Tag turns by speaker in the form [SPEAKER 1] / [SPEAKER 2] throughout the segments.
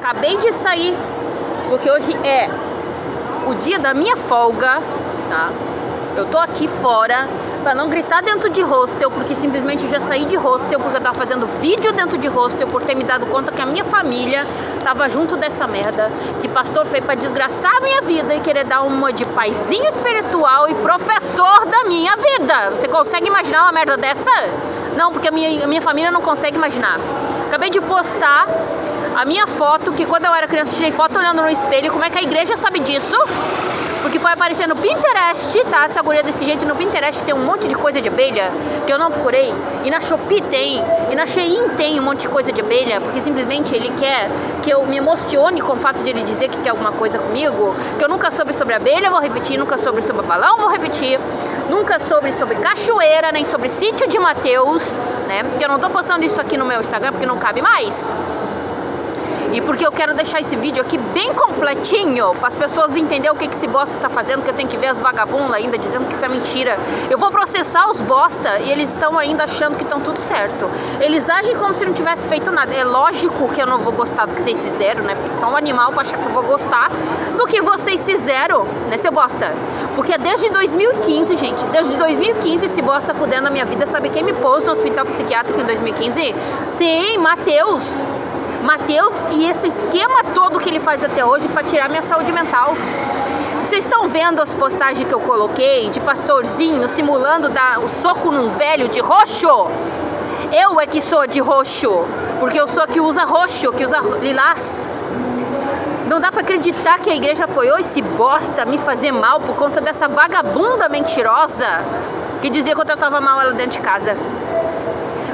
[SPEAKER 1] Acabei de sair, porque hoje é o dia da minha folga, tá? Eu tô aqui fora pra não gritar dentro de hostel, porque simplesmente eu já saí de hostel, porque eu tava fazendo vídeo dentro de hostel por ter me dado conta que a minha família tava junto dessa merda, que pastor fez pra desgraçar a minha vida e querer dar uma de paizinho espiritual e professor da minha vida. Você consegue imaginar uma merda dessa? Não, porque a minha família não consegue imaginar. Acabei de postar a minha foto, que quando eu era criança eu tirei foto olhando no espelho. Como é que a igreja sabe disso? Porque foi aparecer no Pinterest, tá? Essa guria desse jeito. No Pinterest tem um monte de coisa de abelha que eu não procurei. E na Shopee tem. E na Shein tem um monte de coisa de abelha. Porque simplesmente ele quer que eu me emocione com o fato de ele dizer que quer alguma coisa comigo. Que eu nunca soube sobre abelha, vou repetir. Nunca soube sobre balão, vou repetir. Nunca soube sobre cachoeira, nem sobre sítio de Mateus, né? Porque eu não tô postando isso aqui no meu Instagram porque não cabe mais. E porque eu quero deixar esse vídeo aqui bem completinho, para as pessoas entenderem o que esse bosta tá fazendo, que eu tenho que ver as vagabundas ainda dizendo que isso é mentira. Eu vou processar os bosta e eles estão ainda achando que estão tudo certo. Eles agem como se não tivesse feito nada. É lógico que eu não vou gostar do que vocês fizeram, né? Porque são um animal para achar que eu vou gostar do que vocês fizeram, né, seu bosta? Porque é desde 2015, gente. Desde 2015 esse bosta fudendo a minha vida. Sabe quem me pôs no hospital psiquiátrico em 2015? Sim, Mateus e esse esquema todo que ele faz até hoje para tirar minha saúde mental. Vocês estão vendo as postagens que eu coloquei de pastorzinho simulando dar o soco num velho de roxo? Eu é que sou de roxo, porque eu sou a que usa roxo, que usa lilás. Não dá pra acreditar que a igreja apoiou esse bosta me fazer mal por conta dessa vagabunda mentirosa que dizia que eu tratava mal ela dentro de casa.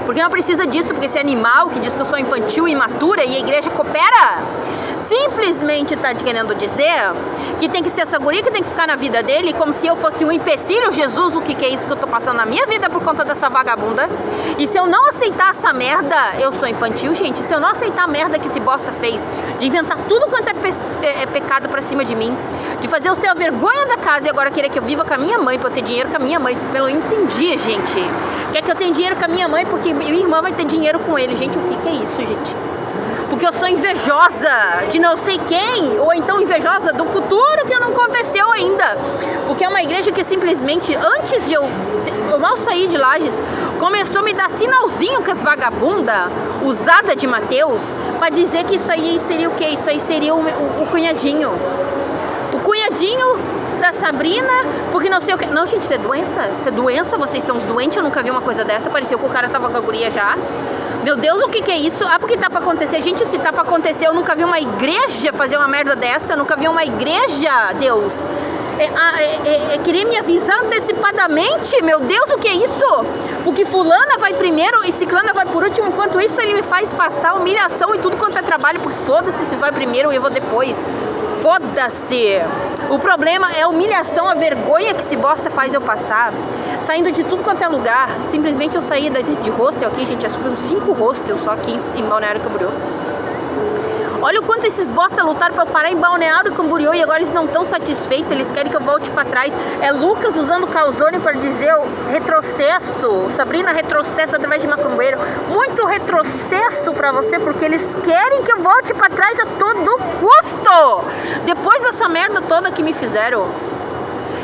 [SPEAKER 1] Porque não precisa disso, porque esse animal que diz que eu sou infantil e imatura e a igreja coopera, simplesmente tá querendo dizer que tem que ser essa guria que tem que ficar na vida dele como se eu fosse um empecilho. Jesus, o que é isso que eu tô passando na minha vida por conta dessa vagabunda? E se eu não aceitar essa merda, eu sou infantil, gente. Se eu não aceitar a merda que esse bosta fez, de inventar tudo quanto é pecado pra cima de mim, de fazer eu ser a vergonha da casa e agora querer que eu viva com a minha mãe pra eu ter dinheiro com a minha mãe, pelo eu entendi, gente. Quer que eu tenha dinheiro com a minha mãe porque minha irmã vai ter dinheiro com ele. Gente, o que é isso, gente? Porque eu sou invejosa de não sei quem, ou então invejosa do futuro que não aconteceu ainda. Porque é uma igreja que simplesmente, antes de eu mal sair de Lages, começou a me dar sinalzinho com as vagabundas usada de Mateus, pra dizer que isso aí seria o quê? Isso aí seria o cunhadinho. O cunhadinho da Sabrina, porque não sei o que. Não, gente, isso é doença? Isso é doença? Vocês são os doentes? Eu nunca vi uma coisa dessa. Pareceu que o cara tava com a guria já. Meu Deus, o que é isso? Ah, porque tá pra acontecer. Gente, se tá pra acontecer, eu nunca vi uma igreja fazer uma merda dessa. Eu nunca vi uma igreja, Deus. Querer me avisar antecipadamente. Meu Deus, o que é isso? Porque fulana vai primeiro e ciclana vai por último. Enquanto isso, ele me faz passar humilhação e tudo quanto é trabalho. Porque foda-se se vai primeiro e eu vou depois. Foda-se. O problema é a humilhação, a vergonha que esse bosta faz eu passar. Saindo de tudo quanto é lugar. Simplesmente eu saí de hostel aqui, gente. Acho que foram 5 hostels só aqui em Balneário Camboriú. Olha o quanto esses bosta lutaram pra eu parar em Balneário Camboriú e agora eles não estão satisfeitos. Eles querem que eu volte pra trás. É Lucas usando calzone para dizer o retrocesso. Sabrina, retrocesso através de macumbeiro. Muito retrocesso pra você, porque eles querem que eu volte pra trás a todo custo. Depois dessa merda toda que me fizeram.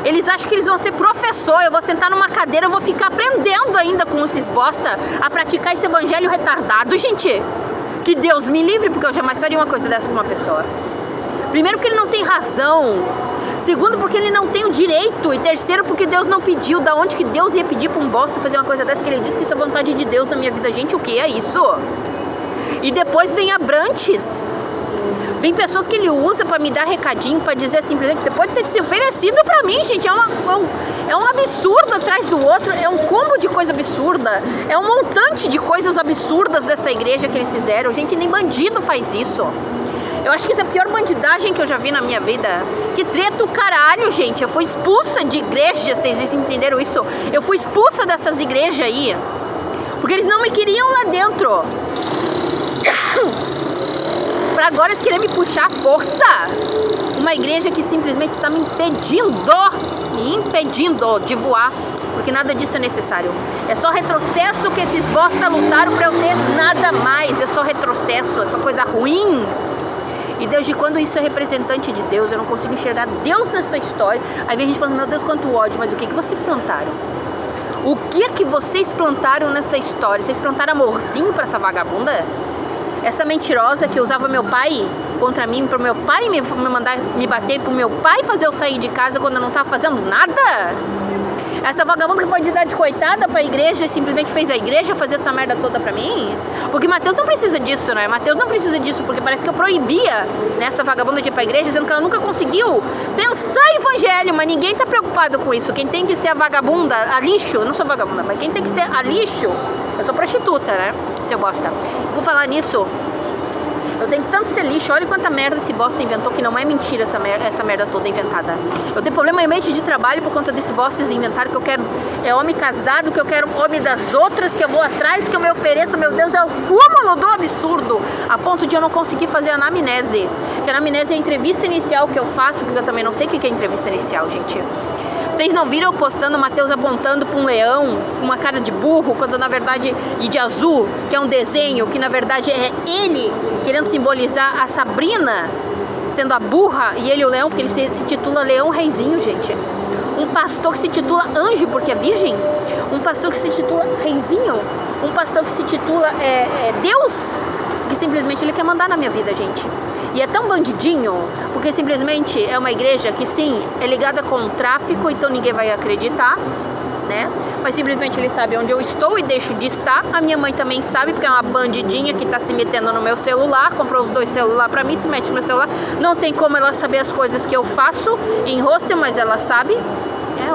[SPEAKER 1] Eles acham que eles vão ser professor. Eu vou sentar numa cadeira, eu vou ficar aprendendo ainda com esses bosta a praticar esse evangelho retardado, gente. Que Deus me livre, porque eu jamais faria uma coisa dessa com uma pessoa. Primeiro, porque ele não tem razão. Segundo, porque ele não tem o direito. E terceiro, porque Deus não pediu. Da onde que Deus ia pedir pra um bosta fazer uma coisa dessa? Que ele disse que isso é vontade de Deus na minha vida. Gente, o que é isso? E depois vem Abrantes. Vem pessoas que ele usa pra me dar recadinho, pra dizer simplesmente, depois de ter se oferecido pra mim, gente, é um absurdo atrás do outro, é um combo de coisa absurda, é um montante de coisas absurdas dessa igreja que eles fizeram. Gente, nem bandido faz isso. Eu acho que isso é a pior bandidagem que eu já vi na minha vida. Que treta o caralho, gente. Eu fui expulsa de igreja, vocês entenderam isso? Eu fui expulsa dessas igrejas aí, porque eles não me queriam lá dentro. Pra agora eles querem me puxar à força. Uma igreja que simplesmente está me impedindo de voar, porque nada disso é necessário. É só retrocesso que esses bosta lutaram pra eu ter nada mais. É só retrocesso, é só coisa ruim. desde quando isso é representante de Deus? Eu não consigo enxergar Deus nessa história. Aí vem a gente falando, meu Deus, quanto ódio. Mas o que vocês plantaram? O que vocês plantaram nessa história? Vocês plantaram amorzinho pra essa vagabunda? Essa mentirosa que usava meu pai contra mim, pro meu pai me mandar me bater, pro meu pai fazer eu sair de casa quando eu não tava fazendo nada? Essa vagabunda que foi de idade coitada pra igreja e simplesmente fez a igreja fazer essa merda toda pra mim? Porque Mateus não precisa disso, né? Mateus não precisa disso, porque parece que eu proibia, né, essa vagabunda de ir pra igreja, dizendo que ela nunca conseguiu pensar em evangelho, mas ninguém tá preocupado com isso. Quem tem que ser a vagabunda, a lixo, eu não sou vagabunda, mas quem tem que ser a lixo, eu sou prostituta, né? Seu bosta. Por falar nisso, eu tenho que tanto ser lixo. Olha quanta merda esse bosta inventou, que não é mentira essa merda toda inventada. Eu tenho problema em mente de trabalho por conta desse bosta inventaram, que eu quero homem casado, que eu quero homem das outras, que eu vou atrás, que eu me ofereço. Meu Deus, é o cúmulo do absurdo, a ponto de eu não conseguir fazer a anamnese. Que a anamnese é a entrevista inicial que eu faço, porque eu também não sei o que é entrevista inicial, gente. Vocês não viram eu postando o Mateus apontando para um leão com uma cara de burro, quando na verdade, e de azul, que é um desenho, que na verdade é ele querendo simbolizar a Sabrina sendo a burra e ele o leão, porque ele se titula Leão Reizinho, gente. Um pastor que se titula anjo porque é virgem, um pastor que se titula reizinho, um pastor que se titula Deus, que simplesmente ele quer mandar na minha vida, gente. E é tão bandidinho, porque simplesmente é uma igreja que sim, é ligada com o tráfico, então ninguém vai acreditar, né? Mas simplesmente ele sabe onde eu estou e deixo de estar. A minha mãe também sabe, porque é uma bandidinha que tá se metendo no meu celular, comprou os 2 celulares pra mim, se mete no meu celular. Não tem como ela saber as coisas que eu faço em hostel, mas ela sabe.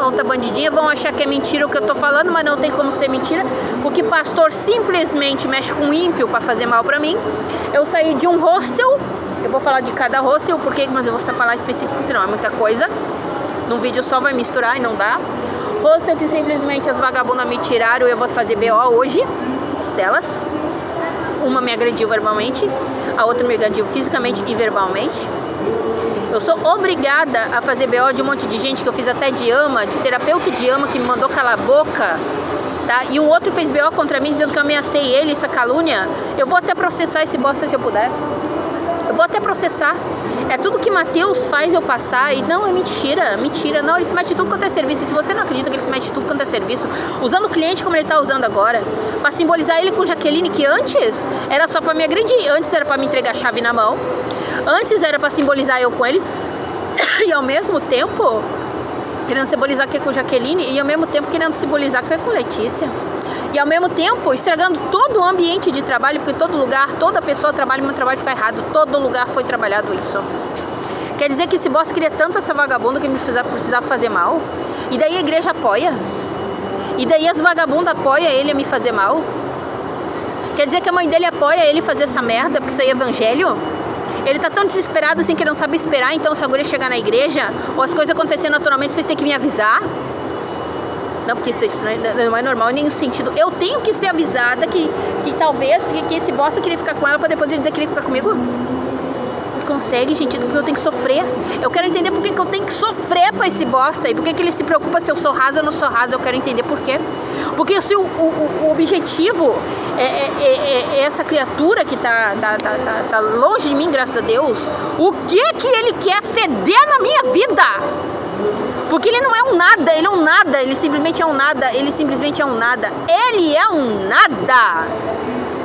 [SPEAKER 1] Outra bandidinha, vão achar que é mentira o que eu tô falando, mas não tem como ser mentira, porque pastor simplesmente mexe com ímpio pra fazer mal pra mim. Eu saí de um hostel, eu vou falar de cada hostel, porque, mas eu vou falar específico, senão é muita coisa. Num vídeo só vai misturar e não dá. Hostel que simplesmente as vagabundas me tiraram, eu vou fazer BO hoje delas. Uma me agrediu verbalmente, a outra me agrediu fisicamente e verbalmente. Eu sou obrigada a fazer BO de um monte de gente que eu fiz até de ama, de terapeuta de ama, que me mandou calar a boca, tá? E um outro fez BO contra mim dizendo que eu ameacei ele, isso é calúnia. Eu vou até processar esse bosta se eu puder. Eu vou até processar. É tudo que Mateus faz eu passar. E não, é mentira, mentira. Não, ele se mete tudo quanto é serviço. E se você não acredita que ele se mete tudo quanto é serviço, usando o cliente como ele tá usando agora, pra simbolizar ele com Jaqueline, que antes era só pra me agredir, antes era pra me entregar a chave na mão, antes era pra simbolizar eu com ele, e ao mesmo tempo querendo simbolizar que é com Jaqueline, e ao mesmo tempo querendo simbolizar que é com Letícia. E ao mesmo tempo estragando todo o ambiente de trabalho, porque todo lugar, toda pessoa trabalha e meu trabalho fica errado. Todo lugar foi trabalhado isso. Quer dizer que esse boss queria tanto essa vagabunda que me precisava fazer mal? E daí a igreja apoia? E daí as vagabundas apoiam ele a me fazer mal? Quer dizer que a mãe dele apoia ele fazer essa merda, porque isso aí é evangelho? Ele tá tão desesperado assim que ele não sabe esperar, então se a guria chegar na igreja, ou as coisas acontecerem naturalmente, vocês têm que me avisar? Não, porque isso não é normal em nenhum sentido. Eu tenho que ser avisada que talvez que esse bosta queria ficar com ela pra depois ele dizer que queria ficar comigo? Vocês conseguem, gente? Porque eu tenho que sofrer. Eu quero entender por que eu tenho que sofrer pra esse bosta e por que ele se preocupa se eu sou rasa ou não sou rasa. Eu quero entender por quê. Porque se o objetivo é essa criatura que tá longe de mim, graças a Deus, o que ele quer feder na minha vida? Porque ele não é um nada, ele é um nada, ele simplesmente é um nada, ele simplesmente é um nada. Ele é um nada.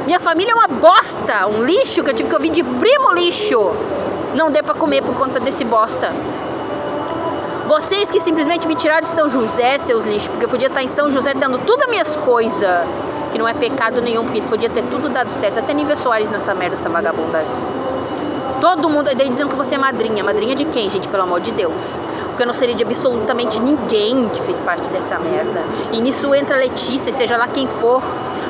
[SPEAKER 1] Minha família é uma bosta, um lixo que eu tive que ouvir de primo lixo. Não deu pra comer por conta desse bosta. Vocês que simplesmente me tiraram de São José, seus lixos, porque eu podia estar em São José tendo tudo as minhas coisas, que não é pecado nenhum, porque podia ter tudo dado certo, até Nível Soares nessa merda, essa vagabunda. Todo mundo, daí dizendo que você é madrinha. Madrinha de quem, gente? Pelo amor de Deus. Porque eu não seria de absolutamente ninguém que fez parte dessa merda. E nisso entra a Letícia, seja lá quem for.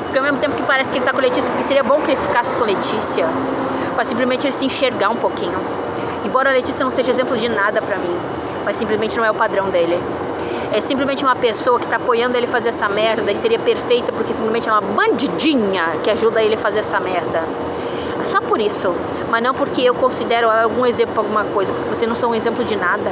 [SPEAKER 1] Porque ao mesmo tempo que parece que ele tá com Letícia, porque seria bom que ele ficasse com Letícia, pra simplesmente ele se enxergar um pouquinho. Embora a Letícia não seja exemplo de nada pra mim, mas simplesmente não é o padrão dele. É simplesmente uma pessoa que tá apoiando ele fazer essa merda e seria perfeita porque simplesmente é uma bandidinha que ajuda ele a fazer essa merda. Só por isso, mas não porque eu considero algum exemplo para alguma coisa, porque vocês não são um exemplo de nada.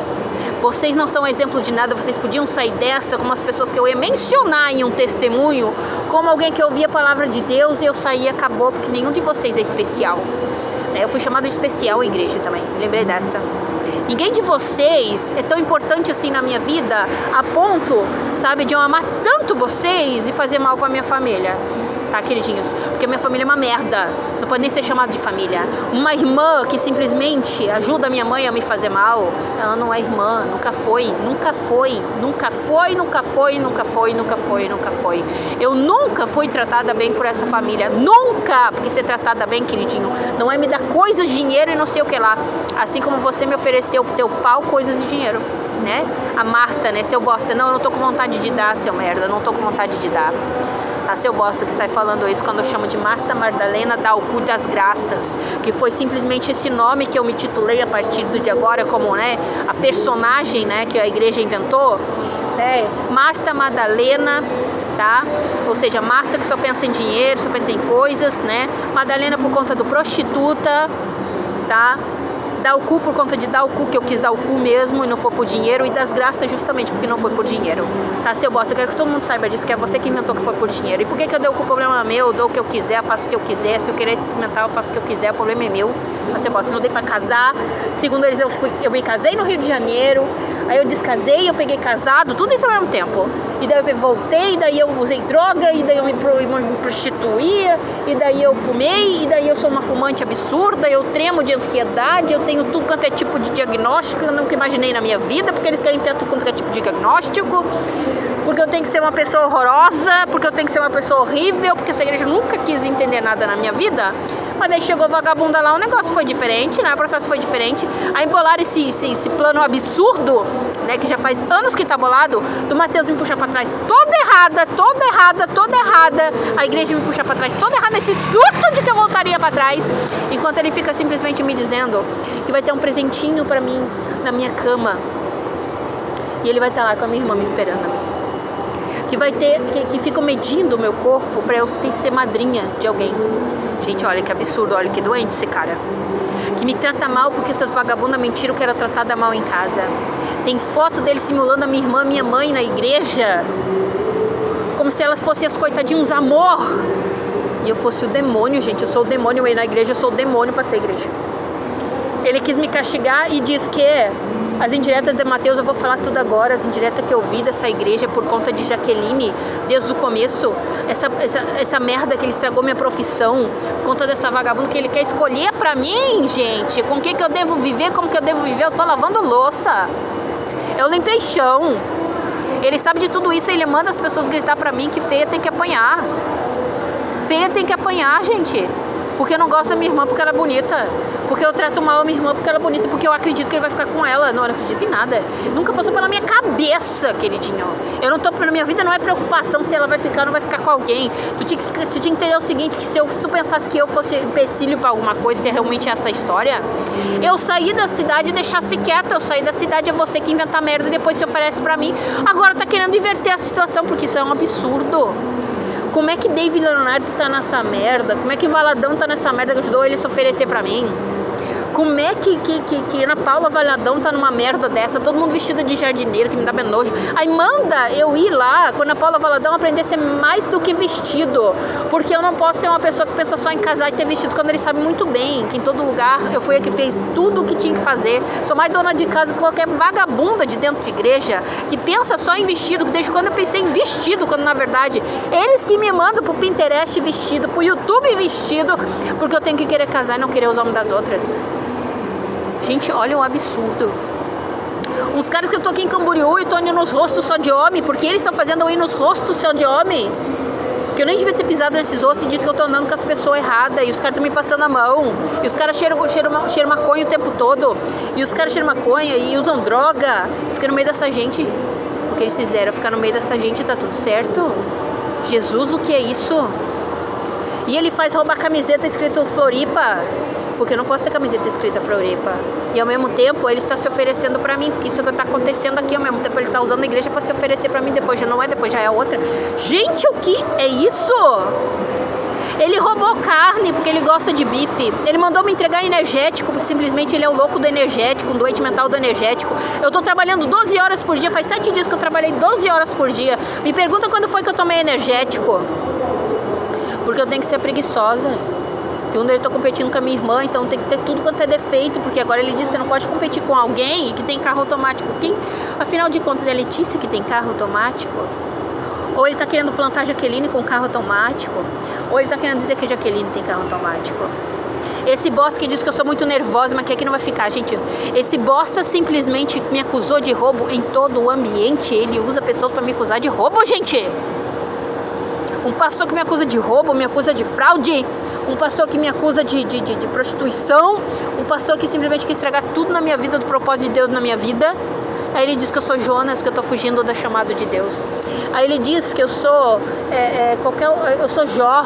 [SPEAKER 1] Vocês não são um exemplo de nada, vocês podiam sair dessa como as pessoas que eu ia mencionar em um testemunho, como alguém que ouvia a palavra de Deus e eu saí e acabou, porque nenhum de vocês é especial. Eu fui chamada de especial à igreja também, lembrei dessa. Ninguém de vocês é tão importante assim na minha vida a ponto, sabe, de eu amar tanto vocês e fazer mal pra minha família. Tá, queridinhos? Porque minha família é uma merda. Não pode nem ser chamada de família. Uma irmã que simplesmente ajuda a minha mãe a me fazer mal, ela não é irmã. Nunca foi. Nunca foi. Nunca foi, nunca foi, nunca foi, nunca foi, nunca foi. Eu nunca fui tratada bem por essa família. Nunca! Porque ser tratada bem, queridinho, não é me dar coisas, dinheiro e não sei o que lá. Assim como você me ofereceu pro teu pau coisas e dinheiro, né? A Marta, né? Seu bosta. Não, eu não tô com vontade de dar, seu merda. Não tô com vontade de dar. Tá, seu bosta que sai falando isso quando eu chamo de Marta Madalena da o cu das graças, que foi simplesmente esse nome que eu me titulei a partir de agora como, né, a personagem, né, que a igreja inventou, né, Marta Madalena, tá? Ou seja, Marta que só pensa em dinheiro, só pensa em coisas, né? Madalena por conta do prostituta, tá? Dar o cu por conta de dar o cu, que eu quis dar o cu mesmo e não foi por dinheiro, e das graças justamente porque não foi por dinheiro, tá, seu bosta? Eu quero que todo mundo saiba disso, que é você que inventou que foi por dinheiro. E por que eu dei o cu? O problema é meu, eu dou o que eu quiser, faço o que eu quiser, se eu querer experimentar eu faço o que eu quiser, o problema é meu, tá, seu bosta? Eu não dei pra casar, segundo eles eu me casei no Rio de Janeiro, aí eu descasei, eu peguei casado, tudo isso ao mesmo tempo, e daí eu voltei, daí eu usei droga, e daí eu me prostituía, e daí eu fumei, e daí eu sou uma fumante absurda, eu tremo de ansiedade, eu tenho tudo quanto é tipo de diagnóstico que eu nunca imaginei na minha vida, porque eles querem enfiar tudo quanto é tipo de diagnóstico, porque eu tenho que ser uma pessoa horrorosa, porque eu tenho que ser uma pessoa horrível, porque essa igreja nunca quis entender nada na minha vida. Mas daí chegou vagabunda lá, o negócio foi diferente, né? O processo foi diferente. Aí embolaram esse plano absurdo, né? Que já faz anos que tá bolado, do Mateus me puxar pra trás toda errada, toda errada, toda errada. A igreja me puxar pra trás toda errada, esse surto de que eu voltaria pra trás. Enquanto ele fica simplesmente me dizendo que vai ter um presentinho pra mim na minha cama. E ele vai estar lá com a minha irmã me esperando. Que vai ter, que ficam medindo o meu corpo pra eu ser madrinha de alguém. Gente, olha que absurdo, olha que doente esse cara. Que me trata mal porque essas vagabundas mentiram que era tratada mal em casa. Tem foto dele simulando a minha irmã, minha mãe na igreja, como se elas fossem as coitadinhos amor. E eu fosse o demônio, gente. Eu sou o demônio, eu ia na igreja, eu sou o demônio pra ser igreja. Ele quis me castigar e diz que as indiretas de Mateus, eu vou falar tudo agora, as indiretas que eu vi dessa igreja por conta de Jaqueline, desde o começo, essa merda que ele estragou minha profissão, por conta dessa vagabunda que ele quer escolher pra mim, gente, com o que eu devo viver, como que eu devo viver, eu tô lavando louça, eu limpei chão, ele sabe de tudo isso, ele manda as pessoas gritar pra mim que feia tem que apanhar, gente. Porque eu não gosto da minha irmã porque ela é bonita. Porque eu trato mal a minha irmã porque ela é bonita. Porque eu acredito que ele vai ficar com ela. Não, eu não acredito em nada. Nunca passou pela minha cabeça, queridinho. Eu não tô, na minha vida não é preocupação se ela vai ficar ou não vai ficar com alguém. Tu tinha que entender o seguinte, que se tu pensasse que eu fosse empecilho pra alguma coisa, se é realmente essa história, eu saí da cidade e deixasse quieta. Eu saí da cidade, é você que inventa merda e depois se oferece pra mim. Agora tá querendo inverter a situação, porque isso é um absurdo. Como é que David Leonardo tá nessa merda? Como é que Valadão tá nessa merda que ajudou ele a se oferecer pra mim? Como é que Ana Paula Valadão tá numa merda dessa? Todo mundo vestido de jardineiro, que me dá bem nojo. Aí manda eu ir lá com a Ana Paula Valadão aprender a ser mais do que vestido. Porque eu não posso ser uma pessoa que pensa só em casar e ter vestidos, quando ele sabe muito bem que em todo lugar eu fui a que fez tudo o que tinha que fazer. Sou mais dona de casa que qualquer vagabunda de dentro de igreja que pensa só em vestido, que desde quando eu pensei em vestido, quando na verdade eles que me mandam pro Pinterest vestido, pro YouTube vestido, porque eu tenho que querer casar e não querer os homens das outras. Gente, olha o absurdo. Uns caras que eu tô aqui em Camboriú e tô indo nos rostos só de homem, porque eles estão fazendo eu ir nos rostos só de homem. Que eu nem devia ter pisado nesses rostos e disse que eu tô andando com as pessoas erradas. E os caras estão me passando a mão. E os caras cheiram maconha o tempo todo. E os caras cheiram maconha e usam droga. Fica no meio dessa gente. O que eles fizeram? Ficar no meio dessa gente, tá tudo certo? Jesus, o que é isso? E ele faz roubar camiseta escrito Floripa. Porque eu não posso ter camiseta escrita Floripa. E ao mesmo tempo ele está se oferecendo pra mim, porque isso é o que está acontecendo aqui. Ao mesmo tempo ele está usando a igreja pra se oferecer pra mim, depois já não é, depois já é outra. Gente, o que é isso? Ele roubou carne porque ele gosta de bife. Ele mandou me entregar energético porque simplesmente ele é o louco do energético, um doente mental do energético. Eu tô trabalhando 12 horas por dia, faz 7 dias que eu trabalhei 12 horas por dia. Me pergunta quando foi que eu tomei energético. Porque eu tenho que ser preguiçosa. Segundo, ele tá competindo com a minha irmã, então tem que ter tudo quanto é defeito, porque agora ele diz que você não pode competir com alguém que tem carro automático. Quem, afinal de contas, é a Letícia que tem carro automático? Ou ele tá querendo plantar a Jaqueline com carro automático? Ou ele tá querendo dizer que a Jaqueline tem carro automático? Esse bosta que diz que eu sou muito nervosa, mas que aqui não vai ficar, gente. Esse bosta simplesmente me acusou de roubo em todo o ambiente. Ele usa pessoas pra me acusar de roubo, gente. Um pastor que me acusa de roubo, me acusa de fraude. Um pastor que me acusa de prostituição. Um pastor que simplesmente quer estragar tudo na minha vida, do propósito de Deus na minha vida. Aí ele diz que eu sou Jonas, que eu tô fugindo da chamada de Deus. Aí ele diz que eu sou eu sou Jó.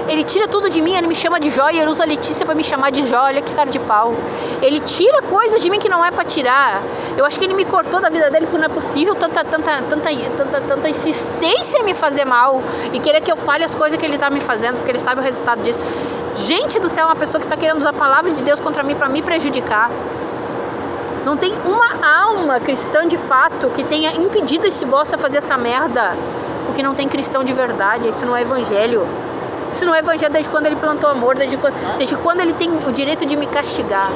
[SPEAKER 1] Ele tira tudo de mim, ele me chama de Jó e ele usa a Letícia pra me chamar de Jó. Olha que cara de pau. Ele tira coisas de mim que não é pra tirar. Eu acho que ele me cortou da vida dele porque não é possível tanta insistência em me fazer mal e querer que eu fale as coisas que ele tá me fazendo, porque ele sabe o resultado disso. Gente do céu, é uma pessoa que tá querendo usar a palavra de Deus contra mim pra me prejudicar. Não tem uma alma cristã de fato que tenha impedido esse bosta fazer essa merda, porque não tem cristão de verdade. Isso não é evangelho. Isso não é evangelho desde quando ele plantou amor, desde quando ele tem o direito de me castigar.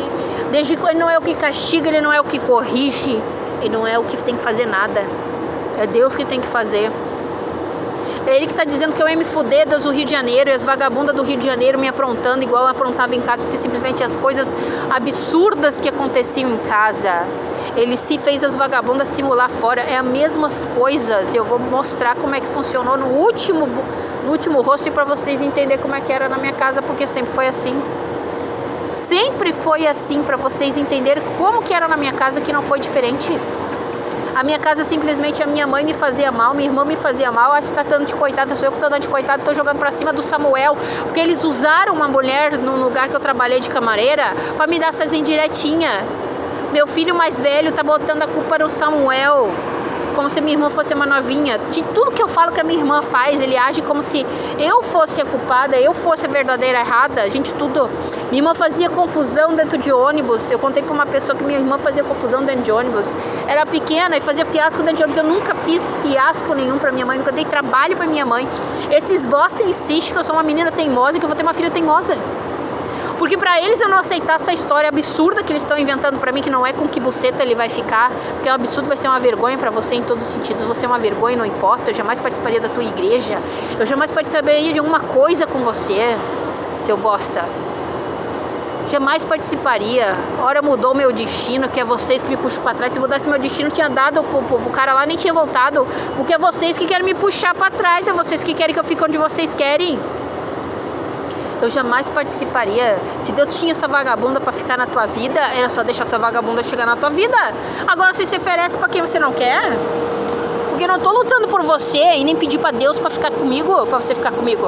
[SPEAKER 1] Desde quando ele não é o que castiga, ele não é o que corrige, ele não é o que tem que fazer nada. É Deus que tem que fazer. É ele que está dizendo que eu ia me fuder do Rio de Janeiro e as vagabundas do Rio de Janeiro me aprontando igual eu aprontava em casa, porque simplesmente as coisas absurdas que aconteciam em casa. Ele se fez as vagabundas simular fora. É as mesmas coisas. Eu vou mostrar como é que funcionou no último rosto para vocês entenderem como é que era na minha casa, porque sempre foi assim. Sempre foi assim, para vocês entenderem como que era na minha casa, que não foi diferente. A minha casa simplesmente a minha mãe me fazia mal, minha irmã me fazia mal. Ah, você tá dando de coitada, sou eu que tô dando de coitada, tô jogando pra cima do Samuel, porque eles usaram uma mulher no lugar que eu trabalhei de camareira pra me dar essas indiretinhas. Meu filho mais velho tá botando a culpa no Samuel, como se minha irmã fosse uma novinha. De tudo que eu falo que a minha irmã faz, ele age como se eu fosse a culpada, eu fosse a verdadeira errada. Gente, tudo. Minha irmã fazia confusão dentro de ônibus. Eu contei pra uma pessoa que minha irmã fazia confusão dentro de ônibus. Era pequena e fazia fiasco dentro de ônibus. Eu nunca fiz fiasco nenhum pra minha mãe, nunca dei trabalho pra minha mãe. Esses bosta insistem que eu sou uma menina teimosa e que eu vou ter uma filha teimosa. Porque pra eles eu não aceitar essa história absurda que eles estão inventando pra mim, que não é com que buceta ele vai ficar, porque é um absurdo, vai ser uma vergonha pra você em todos os sentidos. Você é uma vergonha, não importa. Eu jamais participaria da tua igreja, eu jamais participaria de alguma coisa com você, seu bosta. Jamais participaria. Ora mudou meu destino, que é vocês que me puxam pra trás. Se mudasse meu destino, tinha dado pro cara lá, nem tinha voltado. Porque é vocês que querem me puxar pra trás, é vocês que querem que eu fique onde vocês querem. Eu jamais participaria. Se Deus tinha essa vagabunda pra ficar na tua vida, era só deixar essa vagabunda chegar na tua vida. Agora você se oferece pra quem você não quer? Porque eu não tô lutando por você e nem pedi pra Deus pra ficar comigo, pra você ficar comigo.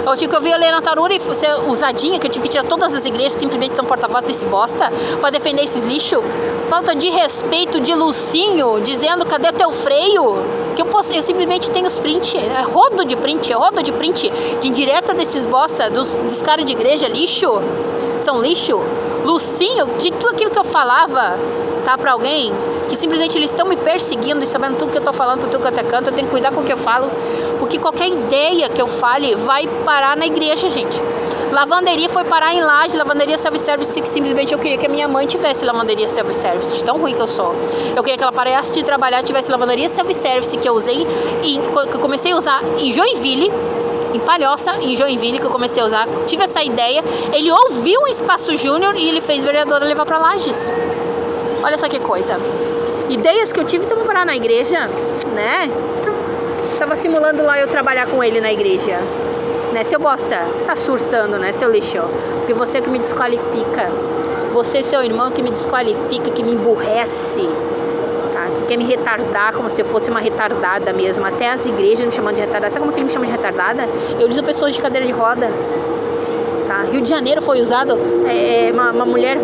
[SPEAKER 1] Eu tive que ouvir a Helena Tarura e ser usadinha, que eu tive que tirar todas as igrejas que simplesmente são porta-voz desse bosta pra defender esses lixos. Falta de respeito de Lucinho, dizendo cadê teu freio? Que eu simplesmente tenho os prints, rodo de print de indireta desses bosta, dos caras de igreja, lixo, são lixo. Lucinho, de tudo aquilo que eu falava, tá, pra alguém, que simplesmente eles estão me perseguindo e sabendo tudo que eu tô falando, por tudo que eu até canto, eu tenho que cuidar com o que eu falo, porque qualquer ideia que eu fale vai parar na igreja, gente. Lavanderia foi parar em Laje, lavanderia self-service, que simplesmente eu queria que a minha mãe tivesse lavanderia self-service, de tão ruim que eu sou. Eu queria que ela parasse de trabalhar, tivesse lavanderia self-service, que eu usei, que eu comecei a usar em Joinville, em Palhoça, em Joinville, que eu comecei a usar. Tive essa ideia, ele ouviu um Espaço Júnior e ele fez vereadora levar pra Lages. Olha só que coisa. Ideias que eu tive estão parar na igreja, né? Tava simulando lá eu trabalhar com ele na igreja. Né, seu bosta, tá surtando, né, seu lixo? Porque você que me desqualifica. Você, seu irmão, que me desqualifica, que me emburrece, tá? Que quer me retardar como se eu fosse uma retardada mesmo. Até as igrejas me chamando de retardada. Sabe como que ele me chama de retardada? Eu uso pessoas de cadeira de roda. Tá? Rio de Janeiro foi usado uma mulher,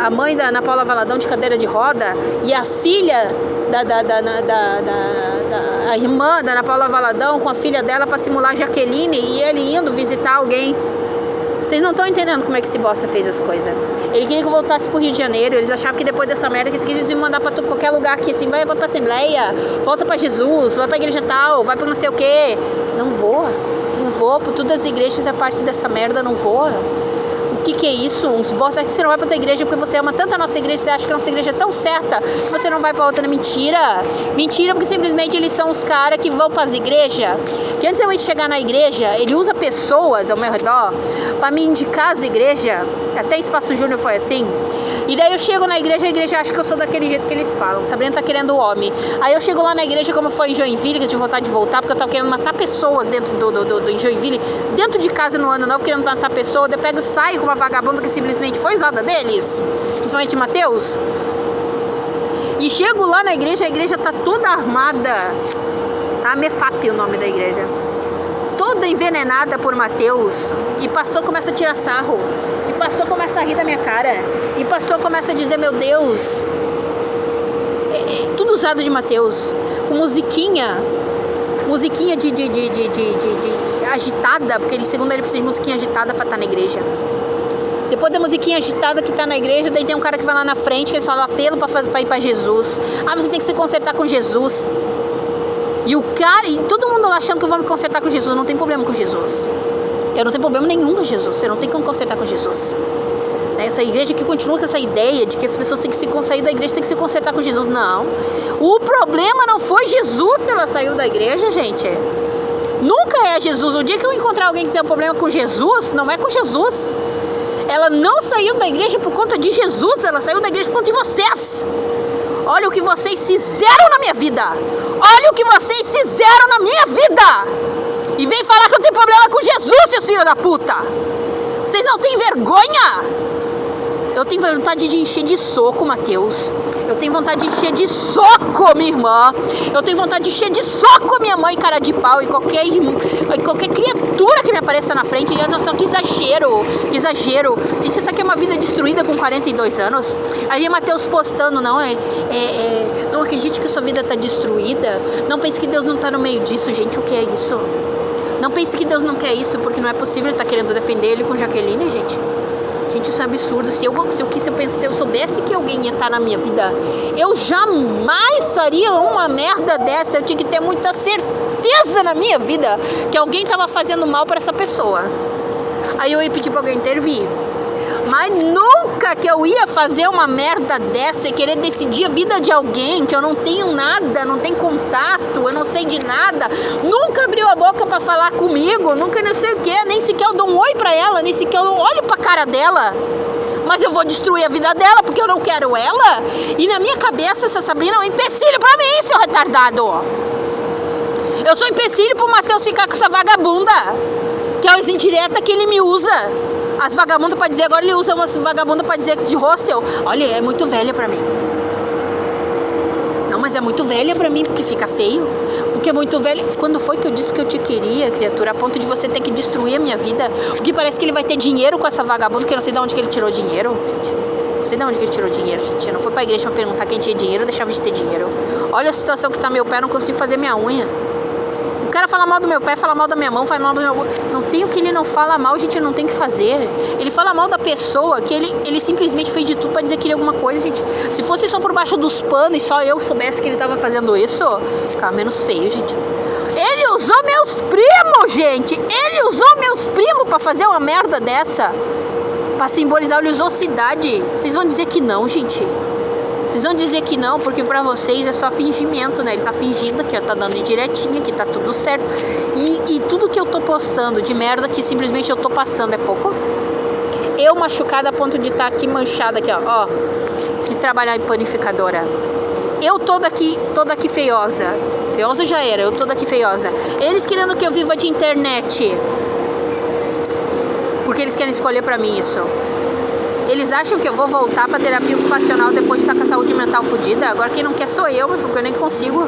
[SPEAKER 1] a mãe da Ana Paula Valadão de cadeira de roda, e a filha a irmã da Ana Paula Valadão com a filha dela para simular Jaqueline, e ele indo visitar alguém. Vocês não estão entendendo como é que esse bosta fez as coisas. Ele queria que eu voltasse pro Rio de Janeiro. Eles achavam que depois dessa merda que eles iam mandar pra qualquer lugar aqui, assim, vai pra Assembleia, volta pra Jesus, vai pra igreja tal, vai pra não sei o quê. Não vou vou por todas as igrejas fazer parte dessa merda, não vou. O que é isso? Uns bosta, que você não vai pra tua igreja porque você ama tanto a nossa igreja, você acha que a nossa igreja é tão certa que você não vai pra outra. Mentira! Mentira, porque simplesmente eles são os caras que vão pras igrejas, que antes de eu chegar na igreja, ele usa pessoas ao meu redor pra me indicar as igrejas. Até Espaço Júnior foi assim. E daí eu chego na igreja, a igreja acha que eu sou daquele jeito que eles falam. Sabrina tá querendo o homem. Aí eu chego lá na igreja, como foi em Joinville, que eu tive vontade de voltar, porque eu tava querendo matar pessoas dentro do Joinville, dentro de casa no ano novo, querendo matar pessoas. Daí eu pego e saio com uma vagabunda que simplesmente foi usada deles, principalmente Mateus. E chego lá na igreja, a igreja tá toda armada, tá? Mefap o nome da igreja. Toda envenenada por Mateus. E pastor começa a tirar sarro. E pastor começa a rir da minha cara. E pastor começa a dizer, meu Deus, tudo usado de Mateus. Com musiquinha de agitada, porque ele, segundo ele, precisa de musiquinha agitada pra estar na igreja. Depois da musiquinha agitada que tá na igreja, daí tem um cara que vai lá na frente, que eles falam apelo pra ir pra Jesus. Ah, você tem que se consertar com Jesus. E o cara, e todo mundo achando que eu vou me consertar com Jesus. Não tem problema com Jesus. Eu não tenho problema nenhum com Jesus. Você não tem como consertar com Jesus. Essa igreja que continua com essa ideia de que as pessoas têm que se sair da igreja, tem que se consertar com Jesus. Não. O problema não foi Jesus se ela saiu da igreja, gente. Nunca é Jesus. O dia que eu encontrar alguém que tem um problema com Jesus, não é com Jesus. Ela não saiu da igreja por conta de Jesus. Ela saiu da igreja por conta de vocês. Olha o que vocês fizeram na minha vida. Olha o que vocês fizeram na minha vida. E vem falar que eu tenho problema com Jesus, seus filhos da puta. Vocês não têm vergonha? Eu tenho vontade de encher de soco, Mateus. Eu tenho vontade de encher de soco, minha irmã. Eu tenho vontade de encher de soco minha mãe, cara de pau. E qualquer criatura que me apareça na frente. E nossa, que exagero. Que exagero. Gente, isso aqui é uma vida destruída com 42 anos. Aí Mateus postando, não acredite que sua vida tá destruída. Não pense que Deus não tá no meio disso, gente. O que é isso? Não pense que Deus não quer isso, porque não é possível ele tá querendo defender ele com Jaqueline, gente. Gente, isso é absurdo. Se eu soubesse que alguém ia estar na minha vida, eu jamais faria uma merda dessa. Eu tinha que ter muita certeza na minha vida que alguém estava fazendo mal para essa pessoa. Aí eu ia pedir para alguém intervir. Mas nunca que eu ia fazer uma merda dessa e querer decidir a vida de alguém que eu não tenho nada, não tenho contato, eu não sei de nada. Nunca abriu a boca pra falar comigo, nunca não sei o que, nem sequer eu dou um oi pra ela, nem sequer eu olho pra cara dela. Mas eu vou destruir a vida dela porque eu não quero ela. E na minha cabeça essa Sabrina é um empecilho pra mim, seu retardado. Eu sou um empecilho pro Mateus ficar com essa vagabunda, que é os indireta que ele me usa. As vagabundas pra dizer, agora ele usa uma vagabunda pra dizer de hostel. Olha, é muito velha pra mim. Não, mas é muito velha pra mim, porque fica feio. Porque é muito velha. Quando foi que eu disse que eu te queria, criatura, a ponto de você ter que destruir a minha vida? Porque parece que ele vai ter dinheiro com essa vagabunda, que eu não sei de onde que ele tirou dinheiro, gente. Não sei de onde que ele tirou dinheiro, gente. Eu não fui pra igreja pra perguntar quem tinha dinheiro, eu deixava de ter dinheiro. Olha a situação que tá meu pé, eu não consigo fazer minha unha. O cara fala mal do meu pé, fala mal da minha mão, fala mal do meu... Não tem o que ele não fala mal, gente, não tem o que fazer. Ele fala mal da pessoa, que ele simplesmente fez de tudo pra dizer que queria alguma coisa, gente. Se fosse só por baixo dos panos e só eu soubesse que ele tava fazendo isso, ficava menos feio, gente. Ele usou meus primos, gente. Ele usou meus primos pra fazer uma merda dessa. Pra simbolizar, ele usou cidade. Vocês vão dizer que não, gente. Vocês vão dizer que não, porque pra vocês é só fingimento, né? Ele tá fingindo que tá dando indiretinha, que tá tudo certo. E tudo que eu tô postando de merda que simplesmente eu tô passando é pouco. Eu machucada a ponto de estar aqui manchada aqui, ó. De trabalhar em panificadora. Eu toda aqui feiosa. Feiosa já era, eu toda aqui feiosa. Eles querendo que eu viva de internet. Porque eles querem escolher pra mim isso. Eles acham que eu vou voltar pra terapia ocupacional depois de estar com a saúde mental fodida. Agora quem não quer sou eu, porque eu nem consigo.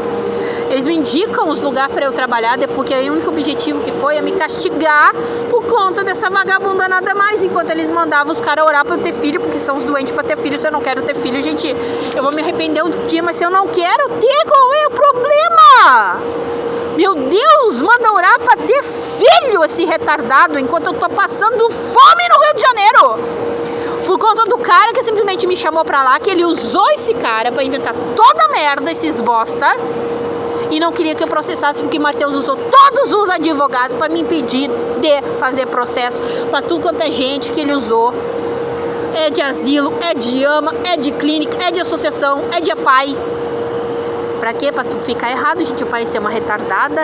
[SPEAKER 1] Eles me indicam os lugares pra eu trabalhar, porque o único objetivo que foi é me castigar por conta dessa vagabunda nada mais. Enquanto eles mandavam os caras orar pra eu ter filho, porque são os doentes pra ter filho. Se eu não quero ter filho, gente, eu vou me arrepender um dia, mas se eu não quero ter, qual é o problema? Meu Deus, manda orar pra ter filho esse retardado, enquanto eu tô passando fome no Rio de Janeiro. Por conta do cara que simplesmente me chamou pra lá, que ele usou esse cara pra inventar toda a merda, esses bosta. e não queria que eu processasse, porque Mateus usou todos os advogados para me impedir de fazer processo, para tudo quanto é gente que ele usou. É de asilo, é de AMA, é de clínica, é de associação, é de APAI. Pra quê? Pra tudo ficar errado, gente. Eu parecer uma retardada.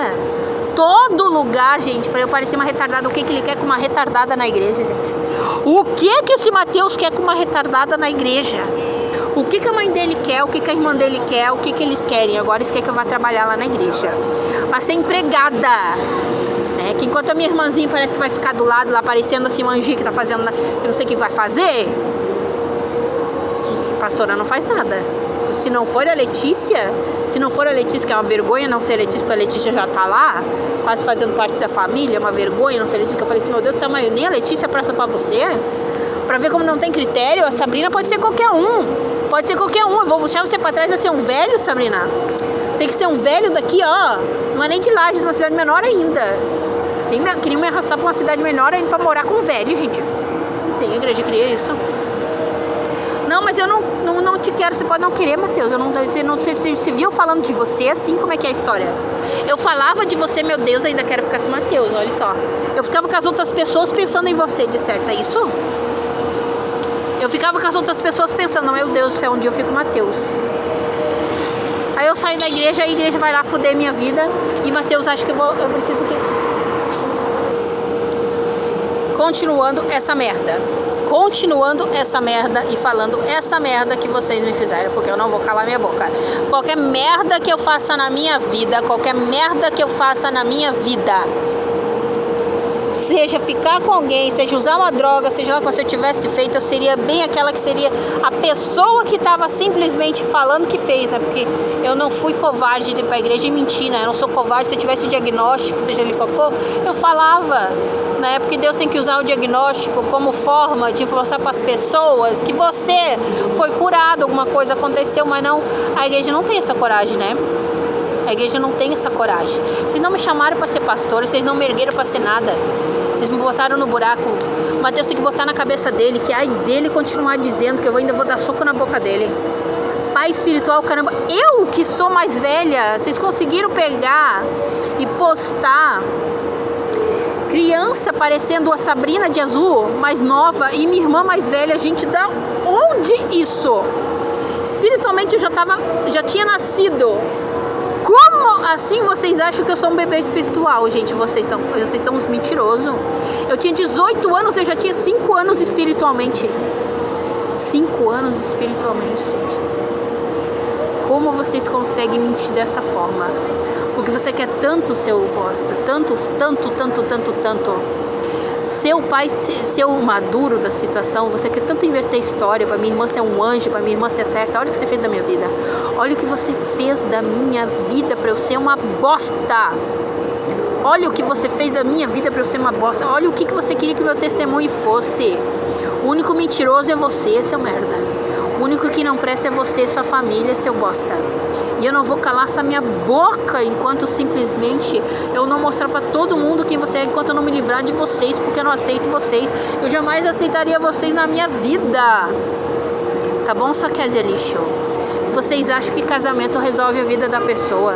[SPEAKER 1] Todo lugar, gente, pra eu parecer uma retardada. O que ele quer com uma retardada na igreja, gente? O que esse Mateus quer com uma retardada na igreja? O que a mãe dele quer? O que a irmã dele quer? O que eles querem? Agora eles querem que eu vá trabalhar lá na igreja. Pra ser empregada. Que enquanto a minha irmãzinha parece que vai ficar do lado lá, parecendo assim, uma anjinha que tá fazendo, eu não sei o que vai fazer. A pastora não faz nada. Se não for a Letícia, que é uma vergonha não ser Letícia, porque a Letícia já tá lá, quase fazendo parte da família, é uma vergonha não ser Letícia, que eu falei assim, meu Deus do céu, mas nem a Letícia presta pra você? Pra ver como não tem critério, a Sabrina pode ser qualquer um. Pode ser qualquer um, eu vou puxar você pra trás, vai ser um velho, Sabrina. Tem que ser um velho daqui, ó, não é nem de Lages, uma cidade menor ainda. Sim, queriam me arrastar pra uma cidade menor ainda pra morar com um velho, gente. Sim, a igreja queria isso. Não, mas eu não te quero, você pode não querer, Mateus. Eu não sei se você viu falando de você assim, como é que é a história? Eu falava de você, meu Deus, ainda quero ficar com o Mateus, olha só. Eu ficava com as outras pessoas pensando em você, de certo, é isso? Eu ficava com as outras pessoas pensando, meu Deus do céu, um dia eu fico com o Mateus. Aí eu saio da igreja, a igreja vai lá fuder minha vida. E Mateus acha que eu preciso que... Continuando essa merda e falando essa merda que vocês me fizeram, porque eu não vou calar minha boca. Qualquer merda que eu faça na minha vida, seja ficar com alguém, seja usar uma droga, seja lá o que você tivesse feito, eu seria bem aquela que seria a pessoa que estava simplesmente falando que fez, né? Porque eu não fui covarde de ir pra igreja e mentir, né? Eu não sou covarde. Se eu tivesse diagnóstico, seja ali qual for, eu falava, né? Porque Deus tem que usar o diagnóstico como forma de mostrar para as pessoas que você foi curado, alguma coisa aconteceu, mas não, a igreja não tem essa coragem, né? A igreja não tem essa coragem. Vocês não me chamaram para ser pastor, vocês não me ergueram para ser nada. Vocês me botaram no buraco. O Mateus tem que botar na cabeça dele, que ai dele continuar dizendo que eu ainda vou dar soco na boca dele. Pai espiritual, caramba. Eu que sou mais velha, vocês conseguiram pegar e postar criança parecendo a Sabrina de azul, mais nova, e minha irmã mais velha. Gente, da onde isso? Espiritualmente eu já tinha nascido. Como assim vocês acham que eu sou um bebê espiritual, gente? Vocês são uns mentirosos. Eu tinha 18 anos, eu já tinha 5 anos espiritualmente. 5 anos espiritualmente, gente. Como vocês conseguem mentir dessa forma? Porque você quer tanto seu bosta, tanto. Seu pai ser o maduro da situação, você quer tanto inverter a história, pra minha irmã ser um anjo, pra minha irmã ser certa. Olha o que você fez da minha vida. Olha o que você fez da minha vida pra eu ser uma bosta. Olha o que você fez da minha vida pra eu ser uma bosta. Olha o que você queria que o meu testemunho fosse. O único mentiroso é você, seu merda. O único que não presta é você, sua família, seu bosta. E eu não vou calar essa minha boca enquanto simplesmente eu não mostrar pra todo mundo quem você é, enquanto eu não me livrar de vocês, porque eu não aceito vocês. Eu jamais aceitaria vocês na minha vida. Tá bom, Saquésia lixo? Vocês acham que casamento resolve a vida da pessoa?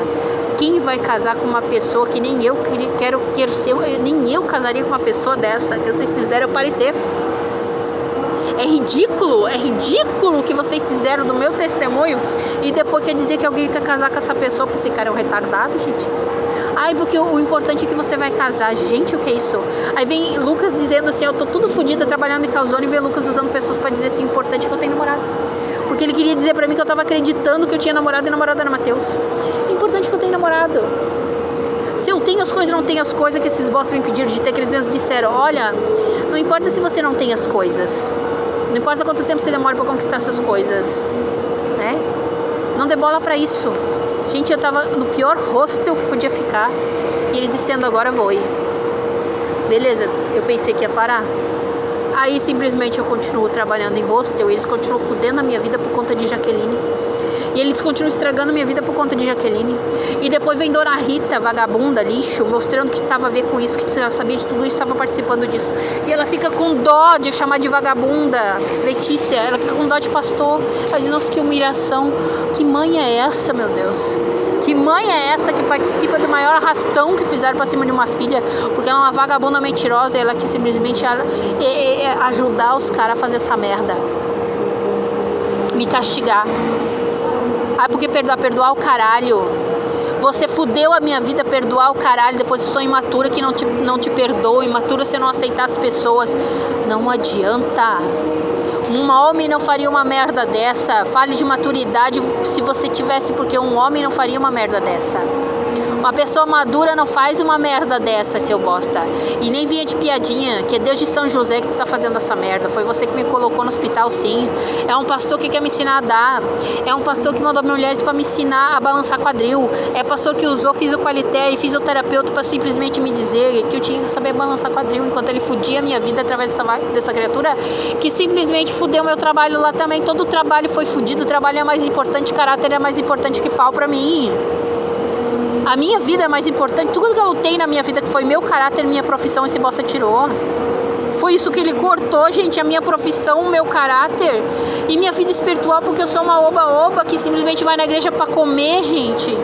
[SPEAKER 1] Quem vai casar com uma pessoa que nem eu quero ser? Nem eu casaria com uma pessoa dessa, que vocês fizeram eu parecer. É ridículo o que vocês fizeram do meu testemunho e depois quer dizer que alguém quer casar com essa pessoa porque esse cara é um retardado, gente. Ai, porque o importante é que você vai casar. Gente, o que é isso? Aí vem Lucas dizendo assim, eu tô tudo fodida trabalhando em calzone, e vê Lucas usando pessoas pra dizer assim, importante é que eu tenho namorado. Porque ele queria dizer pra mim que eu tava acreditando que eu tinha namorado e namorado era Mateus. Importante é que eu tenho namorado. Se eu tenho as coisas, não tenho as coisas que esses bosta me pediram de ter, que eles mesmos disseram, olha, não importa se você não tem as coisas. Não importa quanto tempo você demora pra conquistar essas coisas, né? Não dê bola pra isso. Gente, eu tava no pior hostel que podia ficar e eles dizendo agora vou. Beleza, eu pensei que ia parar. Aí simplesmente eu continuo trabalhando em hostel e eles continuam fudendo a minha vida por conta de Jaqueline. E eles continuam estragando minha vida por conta de Jaqueline. E depois vem Dona Rita, vagabunda, lixo, mostrando que tava a ver com isso, que ela sabia de tudo isso, estava participando disso. E ela fica com dó de chamar de vagabunda. Letícia, ela fica com dó de pastor. Ela diz, nossa, que humilhação. Que mãe é essa, meu Deus? Que mãe é essa que participa do maior arrastão que fizeram pra cima de uma filha? Porque ela é uma vagabunda mentirosa e ela quis simplesmente ajudar os caras a fazer essa merda. Me castigar. Ah, porque perdoar o caralho. Você fudeu a minha vida, perdoar o caralho. Depois eu sou imatura que não te perdoa. Imatura se não aceitar as pessoas. Não adianta. Um homem não faria uma merda dessa. Fale de maturidade se você tivesse, porque um homem não faria uma merda dessa. Uma pessoa madura não faz uma merda dessa, seu bosta. E nem vinha de piadinha, que é Deus de São José que tu tá fazendo essa merda. Foi você que me colocou no hospital, sim. É um pastor que quer me ensinar a dar. É um pastor que mandou mulheres pra me ensinar a balançar quadril. É pastor que usou fisioqualité e fisioterapeuta pra simplesmente me dizer que eu tinha que saber balançar quadril, enquanto ele fudia a minha vida através dessa criatura, que simplesmente fudeu meu trabalho lá também. Todo o trabalho foi fudido. O trabalho é mais importante, caráter é mais importante que pau pra mim. A minha vida é mais importante. Tudo que eu lutei na minha vida, que foi meu caráter, minha profissão, esse bosta tirou. Foi isso que ele cortou, gente. A minha profissão, o meu caráter e minha vida espiritual, porque eu sou uma oba-oba que simplesmente vai na igreja pra comer, gente.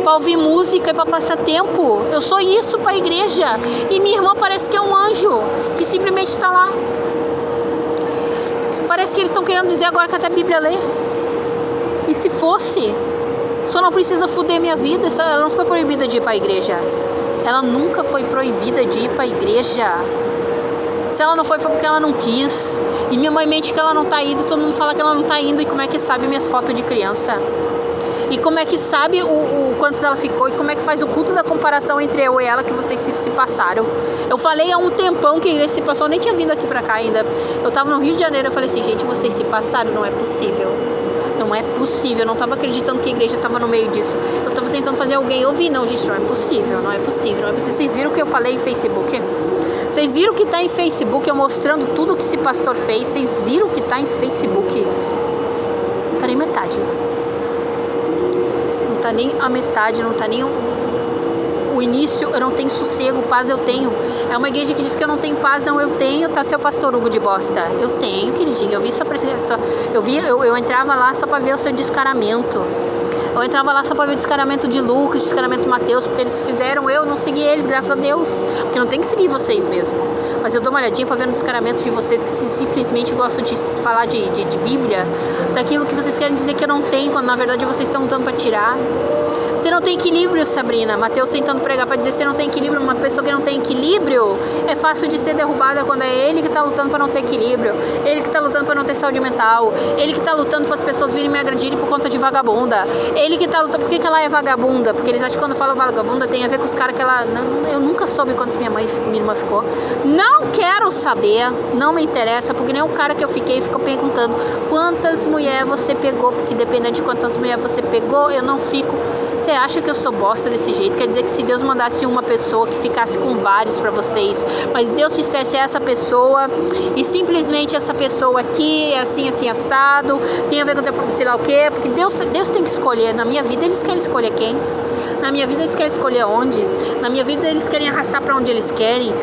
[SPEAKER 1] Pra ouvir música e pra passar tempo. Eu sou isso pra igreja. E minha irmã parece que é um anjo, que simplesmente tá lá. Parece que eles estão querendo dizer agora que até a Bíblia lê. E se fosse... Só não precisa fuder minha vida. Ela não foi proibida de ir pra igreja. Ela nunca foi proibida de ir pra igreja. Se ela não foi porque ela não quis. E minha mãe mente que ela não tá indo. Todo mundo fala que ela não tá indo. E como é que sabe minhas fotos de criança? E como é que sabe o quantos ela ficou? E como é que faz o culto da comparação entre eu e ela que vocês se passaram? Eu falei há um tempão que a igreja se passou. Eu nem tinha vindo aqui pra cá ainda. Eu tava no Rio de Janeiro. Eu falei assim, gente, vocês se passaram? Não é possível. Não é possível, eu não estava acreditando que a igreja estava no meio disso. Eu estava tentando fazer alguém ouvir. Não, gente, não é possível, não é possível, não é possível. Vocês viram o que eu falei em Facebook? Vocês viram que está em Facebook, eu mostrando tudo o que esse pastor fez? Vocês viram que está em Facebook? Não está nem metade. Não está nem a metade, não está nem o início. Eu não tenho sossego, paz eu tenho. É uma igreja que diz que eu não tenho paz. Não, eu tenho, tá, seu pastor Hugo de bosta? Eu tenho, queridinho. Eu vi só eu entrava lá só pra ver o seu descaramento. Eu entrava lá só pra ver o descaramento de Lucas, o descaramento de Mateus, porque eles fizeram, eu não segui eles, graças a Deus. Porque não tem que seguir vocês mesmo. Mas eu dou uma olhadinha pra ver no descaramento de vocês que simplesmente gostam de falar de Bíblia, daquilo que vocês querem dizer que eu não tenho, quando na verdade vocês estão lutando pra tirar. Você não tem equilíbrio, Sabrina. Mateus tentando pregar para dizer que você não tem equilíbrio. Uma pessoa que não tem equilíbrio é fácil de ser derrubada quando é ele que está lutando para não ter equilíbrio. Ele que está lutando para não ter saúde mental. Ele que está lutando para as pessoas virem me agredirem por conta de vagabunda. Ele que está lutando... Por que ela é vagabunda? Porque eles acham que quando falam vagabunda tem a ver com os caras que ela... Não, eu nunca soube quantos minha irmã ficou. Não quero saber. Não me interessa. Porque nem o cara que eu fiquei ficou perguntando quantas mulheres você pegou. Porque dependendo de quantas mulheres você pegou, eu não fico... Você acha que eu sou bosta desse jeito? Quer dizer que se Deus mandasse uma pessoa que ficasse com vários pra vocês, mas Deus dissesse essa pessoa e simplesmente essa pessoa aqui é assim, assim, assado, tem a ver com sei lá o quê, porque Deus tem que escolher. Na minha vida eles querem escolher quem? Na minha vida eles querem escolher onde? Na minha vida eles querem arrastar pra onde eles querem.